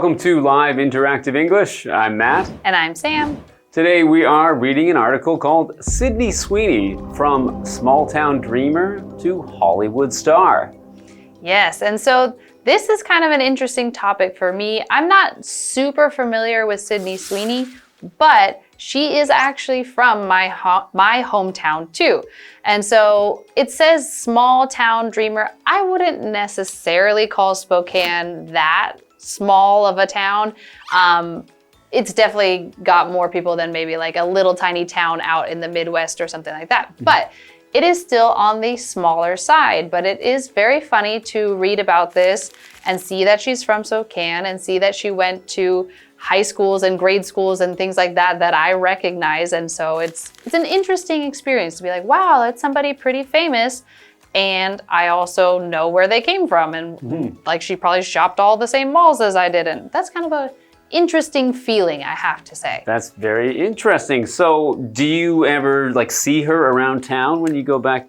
Welcome to Live Interactive English. I'm Matt. And I'm Sam. Today we are reading an article called Sydney Sweeney, From Small Town Dreamer to Hollywood Star. Yes, and so this is kind of an interesting topic for me. I'm not super familiar with Sydney Sweeney, but she is actually from my hometown too. And so it says small town dreamer. I wouldn't necessarily call Spokane that small of a town. It's definitely got more people than maybe like a little tiny town out in the Midwest or something like that. But it is still on the smaller side, but it is very funny to read about this and see that she's from Spokane and see that she went to high schools and grade schools and things like that that I recognize. And so it's an interesting experience to be like, wow, that's somebody pretty famous. And I also know where they came from. And like she probably shopped all the same malls as I did. And that's kind of a interesting feeling, I have to say. That's very interesting. So do you ever like see her around town when you go back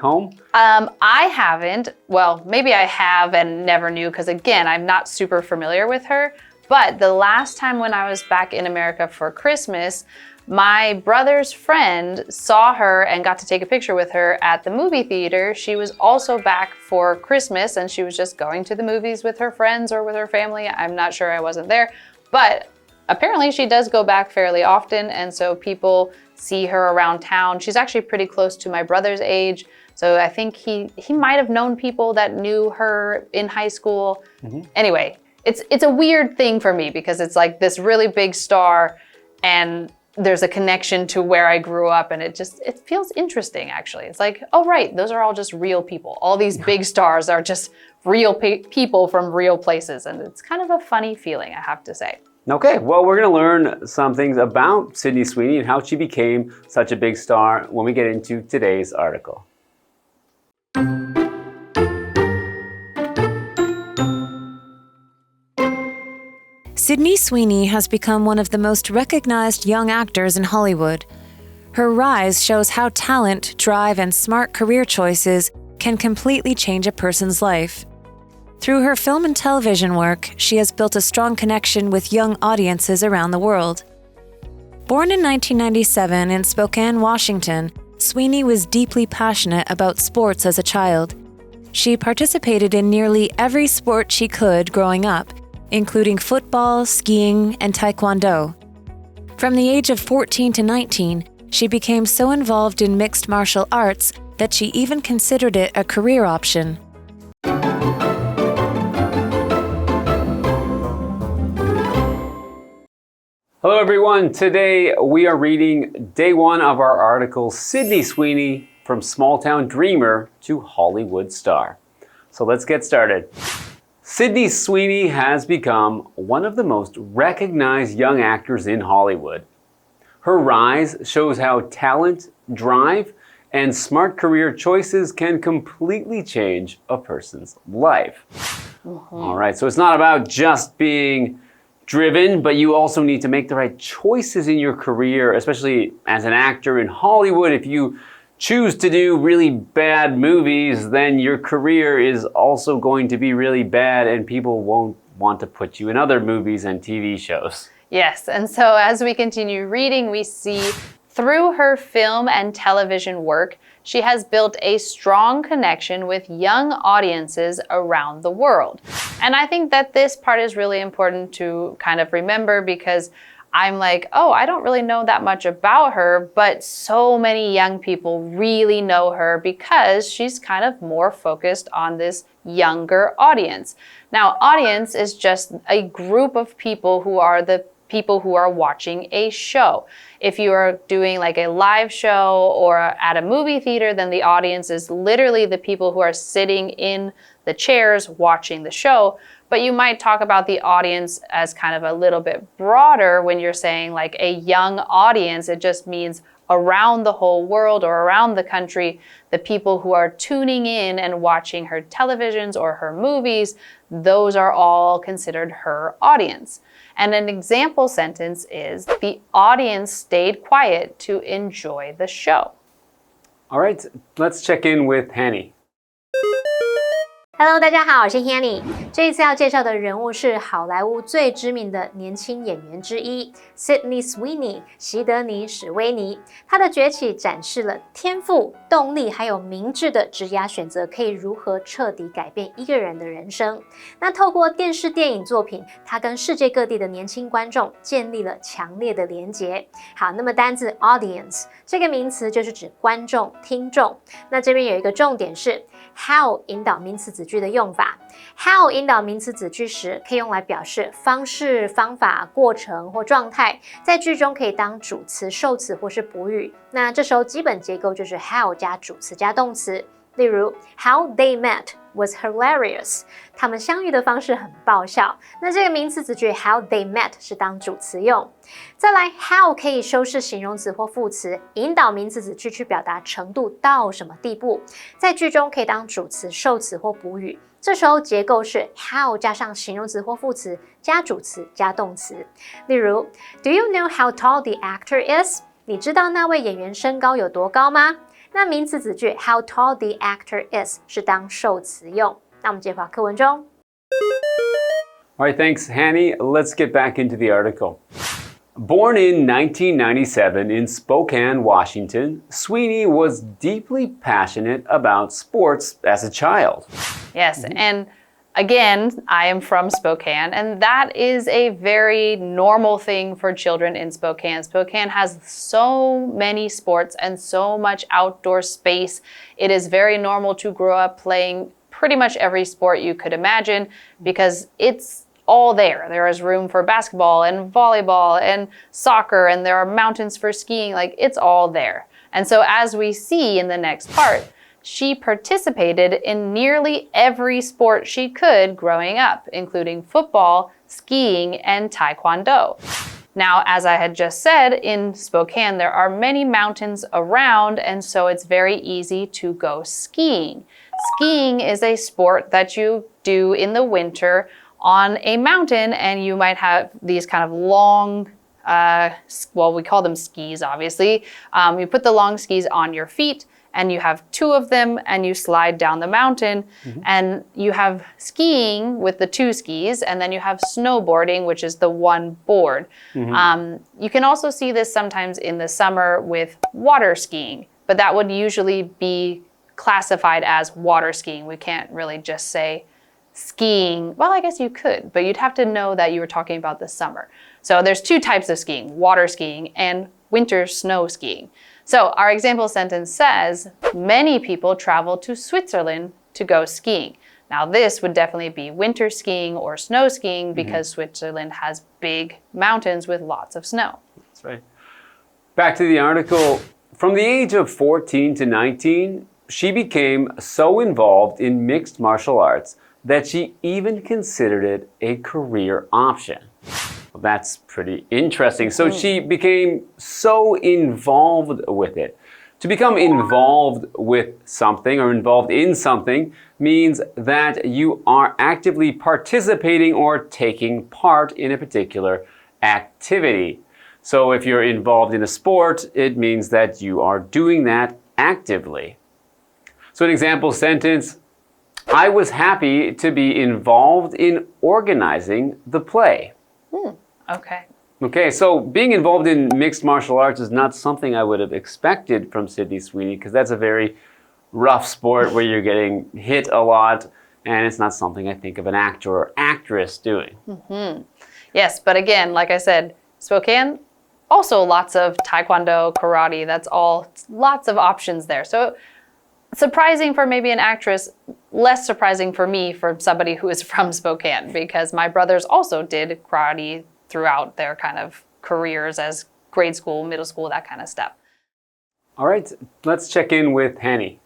home? I haven't. Well, maybe I have and never knew because again, I'm not super familiar with her. But the last time when I was back in America for Christmas, my brother's friend saw her and got to take a picture with her at the movie theater. She was also back for Christmas and she was just going to the movies with her friends or with her family. I'm not sure, I wasn't there. But apparently she does go back fairly often, and so people see her around town. She's actually pretty close to my brother's age, so I think he might have known people that knew her in high school. Anyway, it's a weird thing for me because it's like this really big star and there's a connection to where I grew up, and it feels interesting actually. It's like, oh right, those are all just real people. All these big stars are just real people from real places, and it's kind of a funny feeling, I have to say. Okay, well, we're going to learn some things about Sydney Sweeney and how she became such a big star when we get into today's article. Sydney Sweeney has become one of the most recognized young actors in Hollywood. Her rise shows how talent, drive, and smart career choices can completely change a person's life. Through her film and television work, she has built a strong connection with young audiences around the world. Born in 1997 in Spokane, Washington, Sweeney was deeply passionate about sports as a child. She participated in nearly every sport she could growing up, including football, skiing, and taekwondo. From the age of 14 to 19, she became so involved in mixed martial arts that she even considered it a career option. Hello everyone, today we are reading day one of our article, Sydney Sweeney, From Small Town Dreamer to Hollywood Star. So let's get started. Sydney Sweeney has become one of the most recognized young actors in Hollywood. Her rise shows how talent, drive, and smart career choices can completely change a person's life. All right, so it's not about just being driven, but you also need to make the right choices in your career, especially as an actor in Hollywood. If you choose to do really bad movies, then your career is also going to be really bad and people won't want to put you in other movies and TV shows. Yes, and so as we continue reading, we see through her film and television work, she has built a strong connection with young audiences around the world. And I think that this part is really important to kind of remember because I'm like, oh, I don't really know that much about her, but so many young people really know her because she's kind of more focused on this younger audience. Now, audience is just a group of people who are the people who are watching a show. If you are doing like a live show or at a movie theater, then the audience is literally the people who are sitting in the chairs watching the show. But you might talk about the audience as kind of a little bit broader when you're saying like a young audience. It just means around the whole world or around the country, the people who are tuning in and watching her televisions or her movies, those are all considered her audience. And an example sentence is, the audience stayed quiet to enjoy the show. All right, let's check in with Hanny. Hello， 大家好，我是 Hanny。这一次要介绍的人物是好莱坞最知名的年轻演员之一 ，Sydney Sweeney， 席德妮史威尼。她的崛起展示了天赋、动力还有明智的职涯选择可以如何彻底改变一个人的人生。那透过电视电影作品，她跟世界各地的年轻观众建立了强烈的连结。好，那么单字 audience 这个名词就是指观众、听众。那这边有一个重点是 how 引导名词子句的用法。how 引导名词子句时，可以用来表示方式、方法、过程或状态，在句中可以当主词、受词或是补语。那这时候基本结构就是 how 加主词加动词。例如 How they met was hilarious， 他们相遇的方式很爆笑。那这个名词子句 How they met 是当主词用。再来 How 可以修饰形容词或副词，引导名词子句去表达程度到什么地步，在句中可以当主词、受词或补语。这时候结构是 how 加上形容词或副词加主词加动词。例如 Do you know how tall the actor is？ 你知道那位演员身高有多高吗？那名词子句 how tall the actor is 是当受词用。那我们接回课文中。All right, thanks, Hanny. Let's get back into the article. Born in 1997 in Spokane, Washington, Sweeney was deeply passionate about sports as a child. Yes, and again, I am from Spokane, and that is a very normal thing for children in Spokane. Spokane has so many sports and so much outdoor space. It is very normal to grow up playing pretty much every sport you could imagine because it's all there. There is room for basketball and volleyball and soccer, and there are mountains for skiing. Like, it's all there. And so as we see in the next part, she participated in nearly every sport she could growing up, including football, skiing, and taekwondo. Now, as I had just said, in Spokane, there are many mountains around, and so it's very easy to go skiing. Skiing is a sport that you do in the winter on a mountain, and you might have these kind of long, well, we call them skis, obviously. You put the long skis on your feet, and you have two of them, and you slide down the mountain, and you have skiing with the two skis, and then you have snowboarding, which is the one board. You can also see this sometimes in the summer with water skiing, but that would usually be classified as water skiing. We can't really just say skiing. Well, I guess you could, but you'd have to know that you were talking about the summer. So there's two types of skiing, water skiing and winter snow skiing. So our example sentence says, many people travel to Switzerland to go skiing. Now this would definitely be winter skiing or snow skiing because Switzerland has big mountains with lots of snow. That's right. Back to the article. From the age of 14 to 19, she became so involved in mixed martial arts that she even considered it a career option. Well, that's pretty interesting. So she became so involved with it. To become involved with something or involved in something means that you are actively participating or taking part in a particular activity. So if you're involved in a sport, it means that you are doing that actively. So an example sentence, I was happy to be involved in organizing the play. Okay. Okay, so being involved in mixed martial arts is not something I would have expected from Sydney Sweeney because that's a very rough sport where you're getting hit a lot, and it's not something I think of an actor or actress doing. Yes, but again, like I said, Spokane, also lots of taekwondo, karate, that's all, lots of options there. So surprising for maybe an actress, less surprising for me from somebody who is from Spokane because my brothers also did karate throughout their kind of careers as grade school, middle school, that kind of stuff. All right, let's check in with Hanny.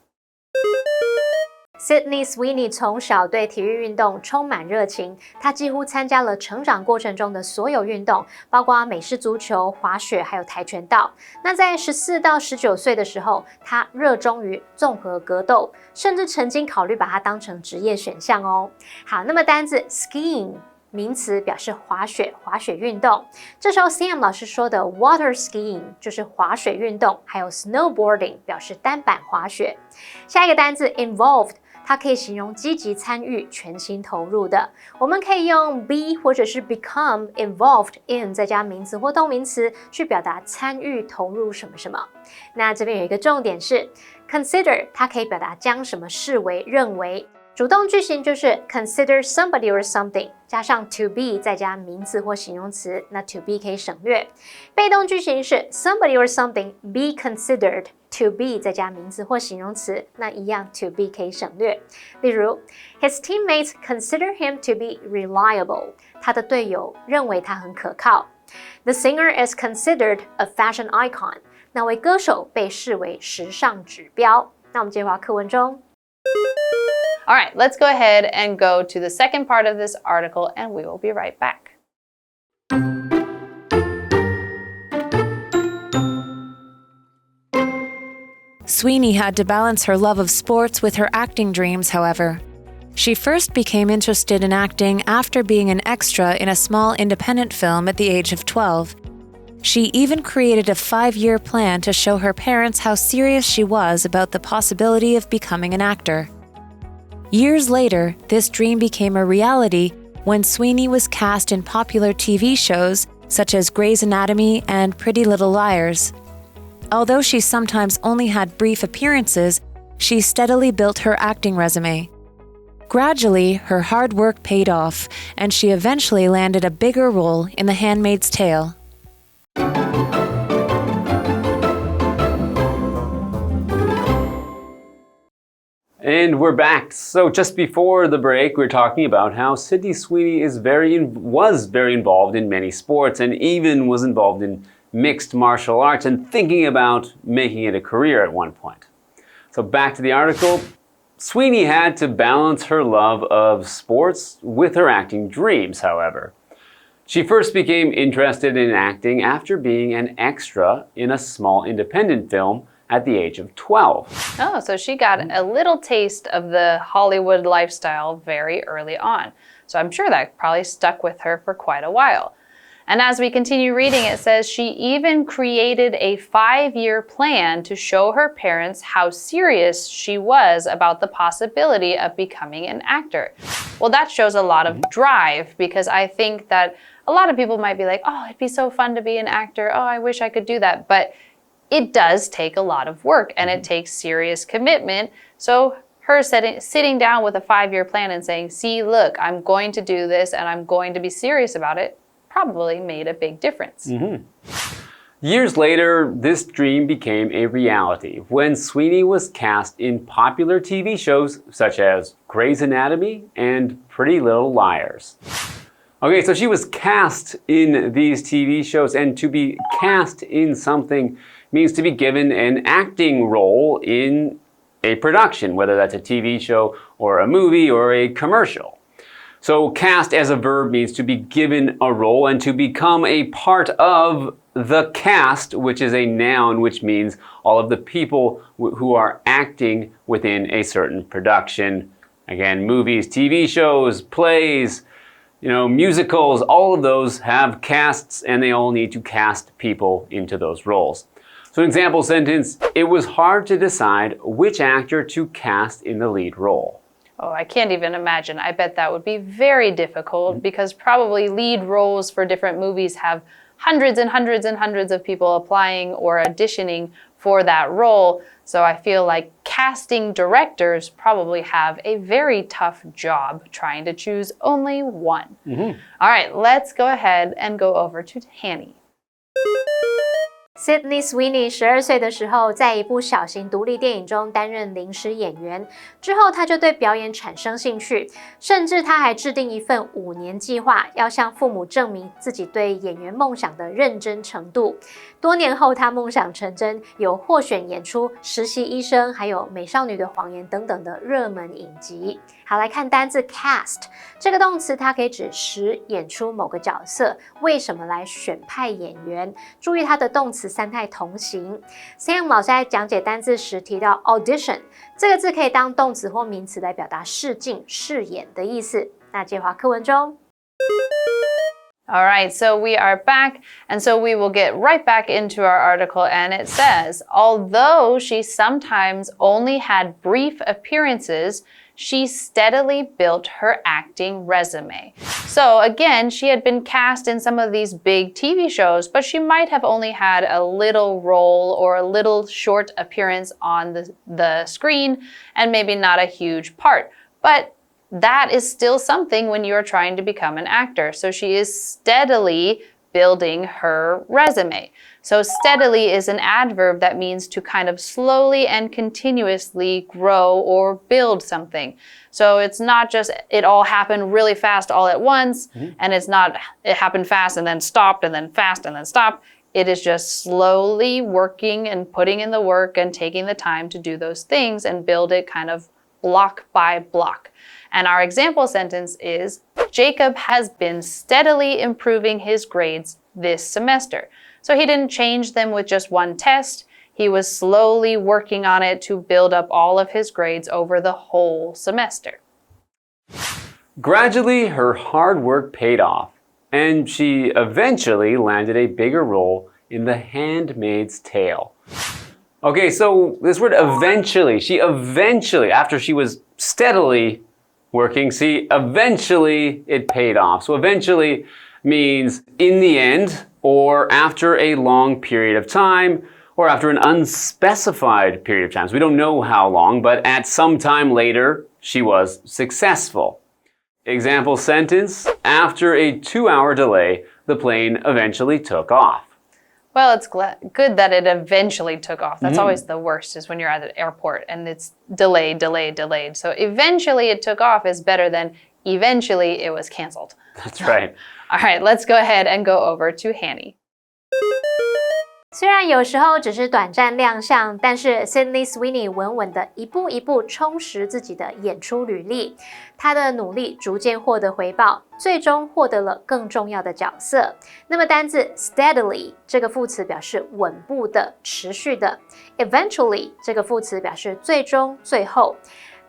Sydney Sweeney 从小对体育运动充满热情，她几乎参加了成长过程中的所有运动，包括美式足球、滑雪还有跆拳道。那在14到19岁的时候，她热衷于综合格斗，甚至曾经考虑把它当成职业选项哦。好，那么单字 skiing。名词表示滑雪运动。这时候 Sam 老师说的 water skiing 就是滑水运动，还有 snowboarding 表示单板滑雪。下一个单字 involved，它可以形容积极参与、全心投入的。我们可以用 be 或者是 become involved in 再加名词或动名词去表达参与、投入什么什么。那这边有一个重点是 consider， 它可以表达将什么视为、认为。主动句型就是 consider somebody or something， 加上 to be 再加名词或形容词，那 to be 可以省略。被动句型是 somebody or something be considered， to be 再加名词或形容词，那一样 to be 可以省略。例如 his teammates consider him to be reliable， 他的队友认为他很可靠。The singer is considered a fashion icon， 那位歌手被视为时尚指标。那我们接回到课文中。All right, let's go ahead and go to the second part of this article, and we will be right back. Sweeney had to balance her love of sports with her acting dreams, however. She first became interested in acting after being an extra in a small independent film at the age of 12. She even created a 5-year plan to show her parents how serious she was about the possibility of becoming an actor. Years later, this dream became a reality when Sweeney was cast in popular TV shows such as Grey's Anatomy and Pretty Little Liars. Although she sometimes only had brief appearances, she steadily built her acting resume. Gradually, her hard work paid off, and she eventually landed a bigger role in The Handmaid's Tale. And we're back. So just before the break, we were talking about how Sydney Sweeney was very involved in many sports and even was involved in mixed martial arts and thinking about making it a career at one point. So back to the article. Sweeney had to balance her love of sports with her acting dreams, however. She first became interested in acting after being an extra in a small independent film at the age of 12. Oh, so she got a little taste of the Hollywood lifestyle very early on. So I'm sure that probably stuck with her for quite a while. And as we continue reading, it says she even created a 5-year plan to show her parents how serious she was about the possibility of becoming an actor. Well, that shows a lot of drive, because I think that a lot of people might be like, oh, it'd be so fun to be an actor. Oh, I wish I could do that. But it does take a lot of work, and it takes serious commitment. So her sitting down with a 5-year plan and saying, see, look, I'm going to do this and I'm going to be serious about it, probably made a big difference. Years later, this dream became a reality when Sweeney was cast in popular TV shows such as Grey's Anatomy and Pretty Little Liars. Okay, so she was cast in these TV shows, and to be cast in something means to be given an acting role in a production, whether that's a TV show or a movie or a commercial. So cast as a verb means to be given a role and to become a part of the cast, which is a noun, which means all of the people who are acting within a certain production. Again, movies, TV shows, plays, musicals, all of those have casts, and they all need to cast people into those roles. So an example sentence, it was hard to decide which actor to cast in the lead role. Oh, I can't even imagine. I bet that would be very difficult, because probably lead roles for different movies have hundreds and hundreds and hundreds of people applying or auditioning for that role. So I feel like casting directors probably have a very tough job trying to choose only one. All right, let's go ahead and go over to Hanny. Sydney Sweeney 12岁的时候，在一部小型独立电影中担任临时演员。之后，他就对表演产生兴趣，甚至他还制定一份5年计划，要向父母证明自己对演员梦想的认真程度。多年后，他梦想成真，有获选演出《实习医生》还有《美少女的谎言》等等的热门影集。好，来看单字 cast 这个动词，它可以指使演出某个角色。为什么来选派演员？注意它的动词3态同形。Sam 老师在讲解单字时提到 audition 这个字可以当动词或名词来表达试镜、饰演的意思。那接话课文中。All right, so we are back, and so we will get right back into our article, and it says, although she sometimes only had brief appearances, she steadily built her acting resume. So again, she had been cast in some of these big TV shows, but she might have only had a little role or a little short appearance on the screen, and maybe not a huge part. But that is still something when you are trying to become an actor. So she is steadily building her resume. So steadily is an adverb that means to kind of slowly and continuously grow or build something. So it's not just it all happened really fast all at once, and it's not it happened fast and then stopped and then fast and then stopped. It is just slowly working and putting in the work and taking the time to do those things and build it kind of block by block. And our example sentence is, Jacob has been steadily improving his grades this semester. So he didn't change them with just one test. He was slowly working on it to build up all of his grades over the whole semester. Gradually, her hard work paid off, and she eventually landed a bigger role in The Handmaid's Tale. Okay, so this word eventually, after she was steadily working, see, eventually it paid off. So eventually means in the end, or after a long period of time, or after an unspecified period of time. So we don't know how long, but at some time later, she was successful. Example sentence, after a 2-hour delay, the plane eventually took off. Well, it's good that it eventually took off. That's always the worst, is when you're at the airport and it's delayed. So eventually it took off is better than eventually it was canceled. That's right. All right, let's go ahead and go over to Hanny. 虽然有时候只是短暂亮相，但是 Sydney Sweeney 稳稳的一步一步充实自己的演出履历，她的努力逐渐获得回报，最终获得了更重要的角色。那么单字 steadily 这个副词表示稳步的、持续的 ，eventually 这个副词表示最终、最后。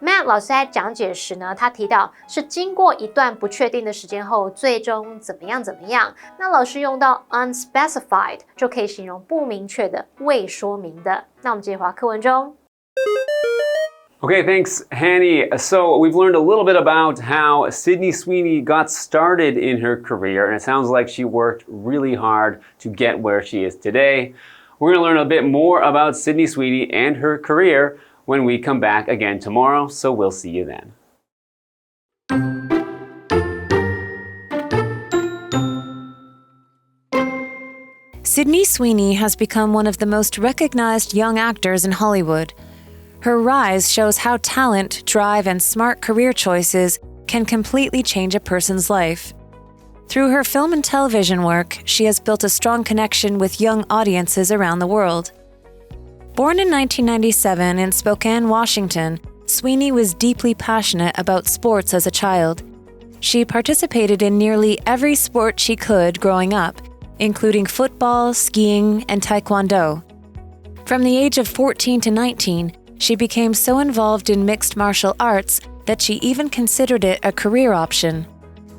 Matt 老师在讲解时呢，他提到是经过一段不确定的时间后，最终怎么样。那老师用到 unspecified 就可以形容不明确的、未说明的。那我们直接回到课文中。Okay, thanks, Hanny. So we've learned a little bit about how Sydney Sweeney got started in her career, and it sounds like she worked really hard to get where she is today. We're going to learn a bit more about Sydney Sweeney and her career when we come back again tomorrow, so we'll see you then. Sydney Sweeney has become one of the most recognized young actors in Hollywood. Her rise shows how talent, drive, and smart career choices can completely change a person's life. Through her film and television work, she has built a strong connection with young audiences around the world. Born in 1997 in Spokane, Washington, Sweeney was deeply passionate about sports as a child. She participated in nearly every sport she could growing up, including football, skiing, and taekwondo. From the age of 14 to 19, she became so involved in mixed martial arts that she even considered it a career option.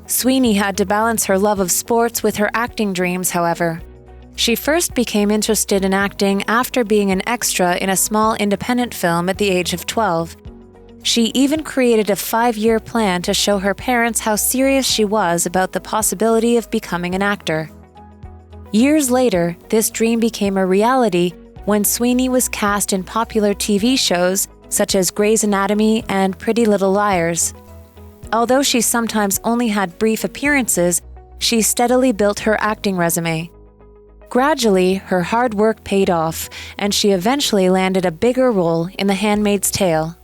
Sweeney had to balance her love of sports with her acting dreams, however. She first became interested in acting after being an extra in a small independent film at the age of 12. She even created a 5-year plan to show her parents how serious she was about the possibility of becoming an actor. Years later, this dream became a reality when Sweeney was cast in popular TV shows such as Grey's Anatomy and Pretty Little Liars. Although she sometimes only had brief appearances, she steadily built her acting resume. Gradually, her hard work paid off, and she eventually landed a bigger role in The Handmaid's Tale.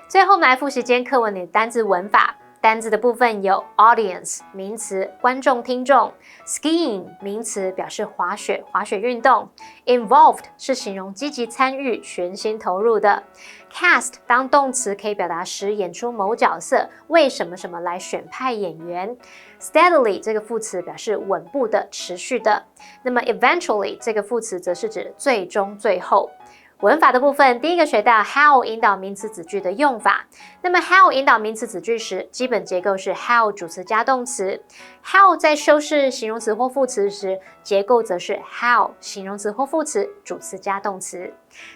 最后我们来复习今天课文里的单字文法。单字的部分有 audience 名词，观众、听众 ；skiing 名词，表示滑雪运动 ；involved 是形容积极参与、全心投入的 ；cast 当动词可以表达使演出某角色为什么什么来选派演员 ；steadily 这个副词表示稳步的、持续的。那么 eventually 这个副词则是指最终、最后。文法的部分，第一个学到 how 引导名词子句的用法。那么 how 引导名词子句时，基本结构是 how 主词加动词。how 在修饰形容词或副词时，结构则是 how 形容词或副词主词加动词。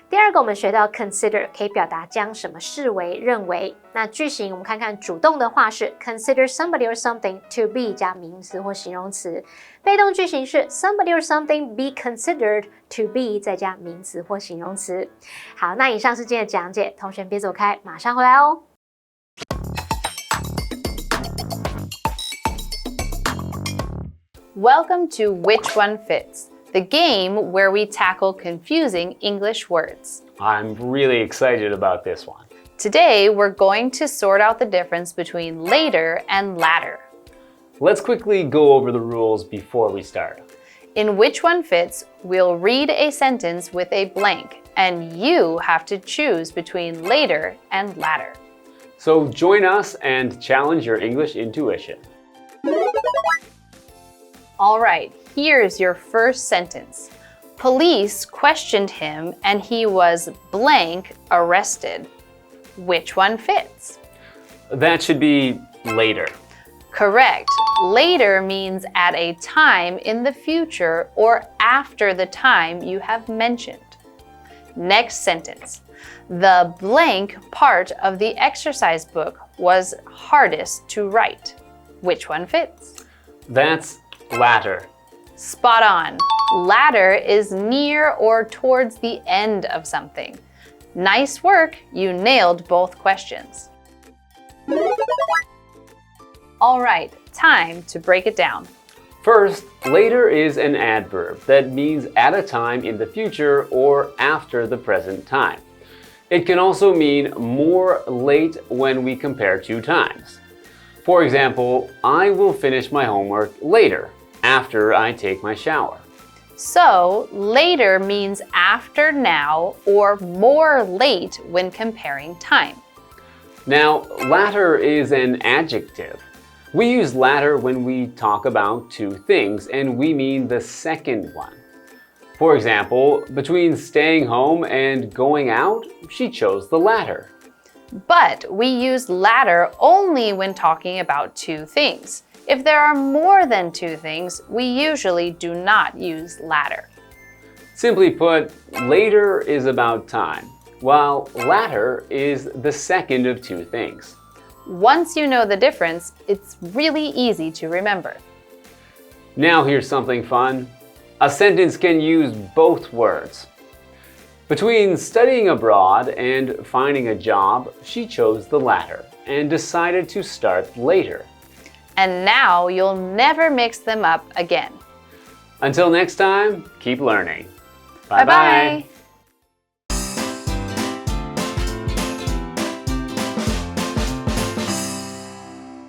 第二个我们学到 consider 可以表达将什么视为认为。那句型我们看看主动的话是 consider somebody or something to be 加名词或形容词。被动句型是 somebody or something be considered to be 再加名词或形容词。好，那以上是今天的讲解，同学别走开，马上回来哦。Welcome to Which One Fits, the game where we tackle confusing English words. I'm really excited about this one. Today, we're going to sort out the difference between later and latter. Let's quickly go over the rules before we start. In Which One Fits, we'll read a sentence with a blank, and you have to choose between later and latter. So join us and challenge your English intuition. All right, here's your first sentence. Police questioned him and he was blank arrested. Which one fits? That should be later. Correct. Later means at a time in the future or after the time you have mentioned. Next sentence. The blank part of the exercise book was hardest to write. Which one fits? That's latter. Spot on. Latter is near or towards the end of something. Nice work, you nailed both questions. All right, time to break it down. First, later is an adverb that means at a time in the future or after the present time. It can also mean more late when we compare two times. For example, I will finish my homework later, after I take my shower. So, later means after now or more late when comparing time. Now, latter is an adjective. We use latter when we talk about two things, and we mean the second one. For example, between staying home and going out, she chose the latter. But we use latter only when talking about two things. If there are more than two things, we usually do not use latter. Simply put, later is about time, while latter is the second of two things. Once you know the difference, it's really easy to remember. Now here's something fun. A sentence can use both words. Between studying abroad and finding a job, she chose the latter and decided to start later. And now you'll never mix them up again. Until next time, keep learning. Bye-bye.